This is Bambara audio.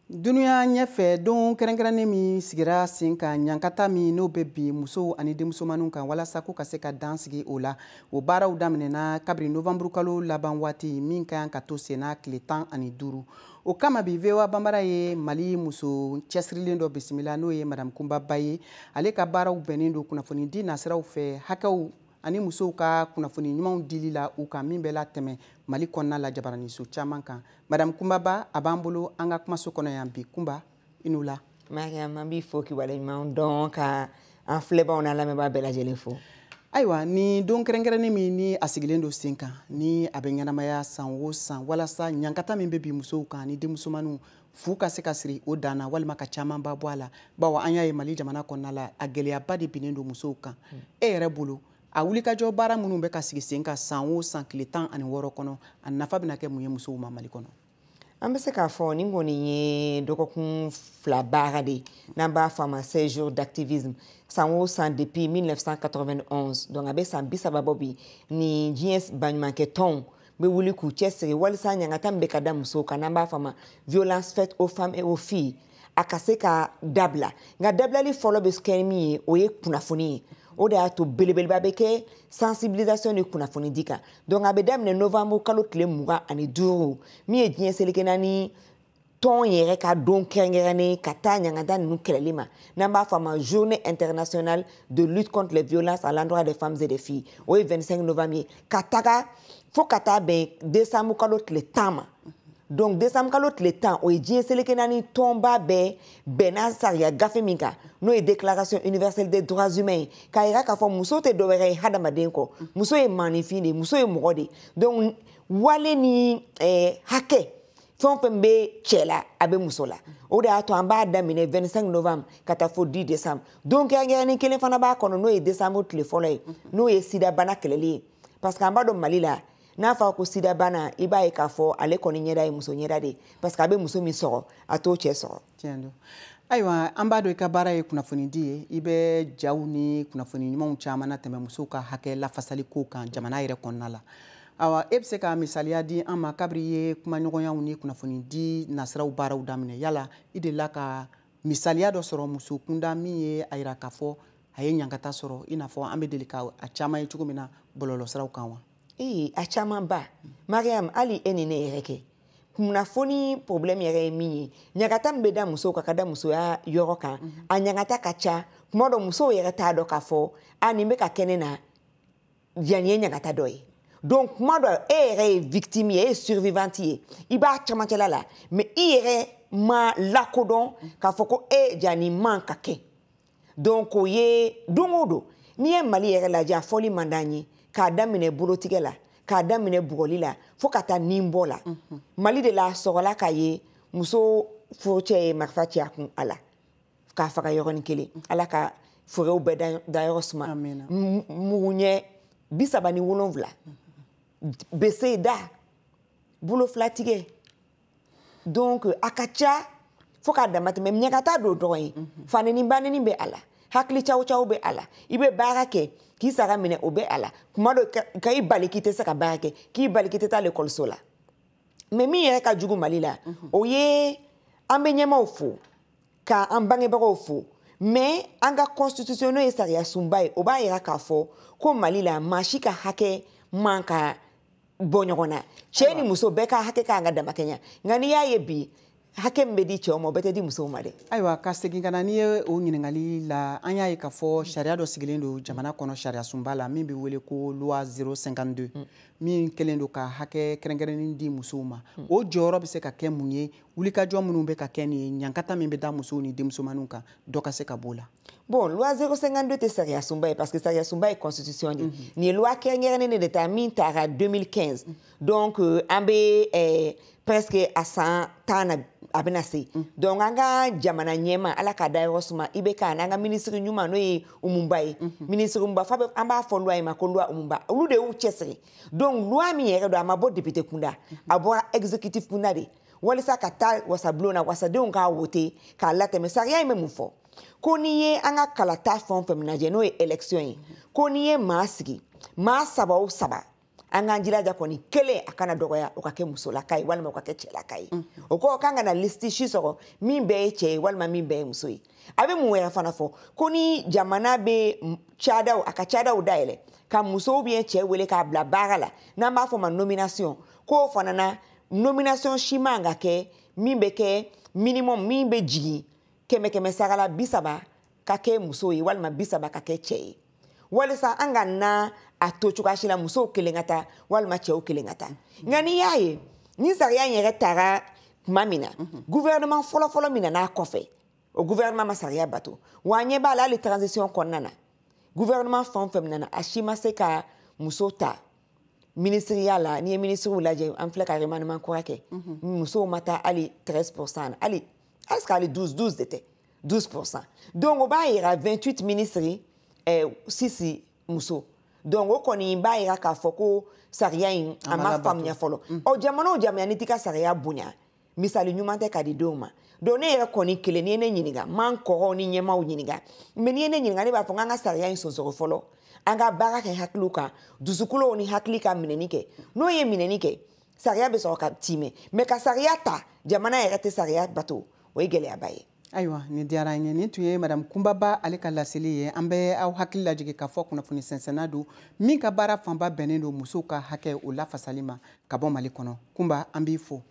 Dunuya ɲɛfɛ don kɛrɛnkɛrɛnnen min sigira sen ka ɲankata min n'o bɛ bi musow ani denmusomaninw kan walasa ko ka se ka dan sigi o la o baaraw daminɛna kabiri novembre kalo laban waati min ka ka to senna tile 15 o kama bi VOA Banbara ye Mali muso cɛsirilen dɔ bisimila n'o ye Madame Kunba Baye ale ka baaraw bɛnnen don kunnafoni di nasiraw fɛ hakɛw ani musow ka kunnafoni ɲumanw dili la u kan min bɛ la tɛmɛ Mali kɔnɔna la jabaraniso caman kan. Madame Kunba Ba a b'an bolo an ka kumaso kɔnɔ yan bi. Kunba i n'u la. Mariam an b'i fo k'i waleɲuman dɔn ka an filɛbaaw n'a lamɛnbaa bɛɛ lajɛlen fo. Ayiwa ni don kɛrɛnkɛrɛnnen min ni a sigilen don sen kan ni a bɛ ɲɛnamaya san o san walasa ɲankata min bɛ bi musow kan ni denmusomaninw fu ka se ka siri o dan na walima ka caman ba bɔ a la bawo an y'a ye Mali jamana kɔnɔna la a gɛlɛyaba de binnen don musow kan e yɛrɛ bolo a wulikajɔ baara minnu bɛ ka sigi sen kan san o san tile 16 kɔnɔ a nafa bɛna kɛ mun ye musow ma Mali kɔnɔ. An bɛ se k'a fɔ nin kɔni ye dɔgɔkun 2 baara de ye n'an b'a fɔ a ma 16 jours d'activisme san o san depuis 1991 donc a bɛ san 30 bɔ bi ni diɲɛ baɲumankɛ tɔnw bɛ wuli k'u cɛsiri walasa ɲankata min bɛ ka da musow kan n'an b'a fɔ a ma violence faite aux femmes et aux filles a ka se ka dabila nka dabilali fɔlɔ bɛ kɛ min ye o ye kunnafoni ye. O de y'a to belebeleba bɛ kɛ sensibilisation ni kunnafoni di kan donc a bɛ daminɛ novembre kalo tile 25 min ye diɲɛ seleke naani tɔn yɛrɛ ka don kɛrɛnkɛrɛnnen ka taa ɲankata ninnu kɛlɛli ma n'an b'a fɔ a ma journée internationale de lutte contre les violences à l'endroit des femmes et des filles o ye 25 novembre ye ka taga fo ka taa bɛn décembre kalo tile 10 ma. Donc décembre kalo tile 10 o ye diɲɛ seleke naani tɔnba bɛɛ bɛnna sariya gafe min kan n'o ye déclaration universelle des droits humains ye k'a yira k'a fɔ muso tɛ dɔwɛrɛ ye hadamaden kɔ muso ye maanifin de muso ye mɔgɔ de donc wale ni hakɛ fɛn o fɛn bɛ cɛ la a bɛ muso la o de y'a to an b'a daminɛ 25 novembre ka taa fo 10 décembre donc kɛrɛnkɛrɛnnen kelen fana b'a kɔnɔ n'o ye décembre tile fɔlɔ ye n'o ye sida bana kɛlɛli ye parce que an b'a dɔn Mali la n'a fɔra ko sida bana i b'a ye k'a fɔ ale kɔni ɲɛda ye muso ɲɛda de parce que a bɛ muso min sɔgɔ a t'o cɛ sɔgɔ. Tiɲɛ don. Ayiwa an b'a dɔn i ka baara ye kunnafoni di ye i bɛ jaw ni kunnafoni ɲumanw caman na tɛmɛ musow ka hakɛ lafasali ko kan jamana yɛrɛ kɔnɔna la. Awa e bɛ se ka misaliya di an ma kabiri ye kumaɲɔgɔnyaw ni kunnafoni di nasiraw baaraw daminɛ yala i delila ka misaliya dɔ sɔrɔ muso kunda min ye a yira k'a fɔ a ye ɲankata sɔrɔ i n'a fɔ an bɛ deli ka a caman ye cogo min na bɔlɔlɔsiraw kan wa. A caman ba Mariam hali e ni ne yɛrɛ kɛ kunnafoni problème yɛrɛ ye min ye ɲankata min bɛ da musow kan ka da musoya yɔrɔ kan a ɲankata ka ca tuma dɔ musow yɛrɛ t'a dɔn k'a fɔ nin bɛ ka kɛ ne na yan ye ɲankata dɔ ye donc tuma dɔ e yɛrɛ ye victime ye e ye survivante ye i b'a camancɛla la mais i yɛrɛ ma lakodɔn k'a fɔ ko nin man ka kɛ donc o ye don o don n'i ye Mali yɛrɛ lajɛ a fɔli man d'an ye k'a daminɛ bolotigɛ la k'a daminɛ bugɔli la fo ka taa ninbɔ la Mali de la sɔgɔla k'a ye muso furucɛ ye marifa ci a kun a la k'a faga yɔrɔnin kelen ala ka forow bɛɛ da yɔrɔ suma muguɲɛ 37 bese da bolo filatigɛ donc a ka ca fo k'a dama tɛmɛ ɲankata don dɔrɔn ye faneni baneni bɛ a la hakili caw bɛ a la i bɛ baara kɛ k'i saga minɛ o bɛ a la kuma dɔ ka i bali k'i tɛ se ka baara kɛ k'i bali k'i tɛ taa l'école la mais min yɛrɛ ka jugu Mali la o ye an bɛ ɲɛmaw fo k'an bangebagaw fo mais an ka constitution n'o ye sariya sunba ye o b'a yira k'a fɔ ko Mali la maa si ka hakɛ man ka bɔ ɲɔgɔn na cɛ ni muso bɛɛ ka hakɛ k'an ka dama kɛɲɛ nka n'i y'a ye bi hakɛ min bɛ di cɛw ma o bɛɛ tɛ di musow ma dɛ. Ayiwa ka segin ka na n'i ye o ɲininkali la an y'a ye k'a fɔ sariya dɔ sigilen don jamana kɔnɔ sariya sunba la min bɛ wele ko loi 052 min kɛlen don ka hakɛ kɛrɛnkɛrɛnnen di musow ma o jɔyɔrɔ bɛ se ka kɛ mun ye wulikajɔ minnu bɛ ka kɛ nin ye ɲankata min bɛ da musow ni denmusomaninw kan dɔ ka se ka b'o la. Bon loi 052 tɛ sariya sunba ye parce que sariya sunba ye constitution de nin ye loi kɛrɛnkɛrɛnnen de ta min taara 2015 donc an bɛ presque a san 10 na a bɛna se donc an ka jamana ɲɛma ala k'a da yɔrɔ suma i bɛ ka n'an ka minisiri ɲuman n'o ye Umunba ye minisiri Umunba fa an b'a fɔ loi in ma ko loi Umunba olu de y'u cɛsiri donc loi min yɛrɛ don a ma bɔ député kunda a bɔra exécutif kunda de walasa ka taa wasabulon na wasadenw k'a wote k'a latɛmɛ sariya in bɛ mun fɔ ko n'i ye an ka kalata fɛn o fɛn lajɛ n'o ye élection ye ko n'i ye maa sigi maa 3 o 3 an k'an jilaja kɔni kelen a kana dɔgɔya o ka kɛ musolaka ye walima o ka kɛ cɛlaka ye o kɔ k'an kana listi si sɔrɔ min bɛɛ ye cɛ ye walima min bɛɛ ye muso ye a bɛ mun wɛrɛ fana fɔ ko ni jamana bɛ cadaw a ka cadaw dayɛlɛ ka musow bien cɛ wele k'a bila baara la n'an b'a fɔ ma nomination k'o fana na nomination si man ka kɛ min bɛ kɛ minimum min bɛ jigin 100 sarala 30 ka kɛ muso ye walima 30 ka kɛ cɛ ye walisa an ka na a to cogoya si la musow kelen ka taa walima cɛw kelen ka taa nka n'i y'a ye ni sariya in yɛrɛ taara tuma min na gouvernement fɔlɔ-fɔlɔ min n'a kɔfɛ o gouvernement ma sariya bato wa an ɲɛ b'a la hali transition kɔnɔna na gouvernement fɛn o fɛn nana a si ma se ka muso ta ministeriya la ni ye ministriw lajɛ an filɛ ka remaniement kura kɛ musow ma taa hali 13% hali est-ce que hali 12 de tɛ 12%. Donc o b'a yira 28 ministres 6 muso. Donc o kɔni b'a yira k'a fɔ ko sariya in a ma faamuya fɔlɔ. O jamana o jamana ni t'i ka sariya bonya misali ɲuman tɛ ka di denw ma. Donc ne yɛrɛ kɔni kelen ni ye ne ɲininka m'an kɔrɔw ni ɲɛmaw ɲininka mais ni ye ne ɲininka ne b'a fɔ k'an ka sariya in sonsoro fɔlɔ an ka baara kɛ hakiliw kan dusukolow ni hakili ka minɛni kɛ n'o ye minɛni kɛ sariya bɛ sɔrɔ ka timɛ mais ka sariya ta jamana yɛrɛ tɛ sariya bato o ye gɛlɛyaba ye. Ayiwa ni diyara an ye nin tun ye madame Kunbaba ale ka laseli ye an bɛ aw hakili lajigin k'a fɔ kunnafoni sɛnsɛnna don min ka baara fanba bɛnnen don musow ka hakɛ o lafasali ma ka bɔ Mali kɔnɔ Kunba an b'i fo.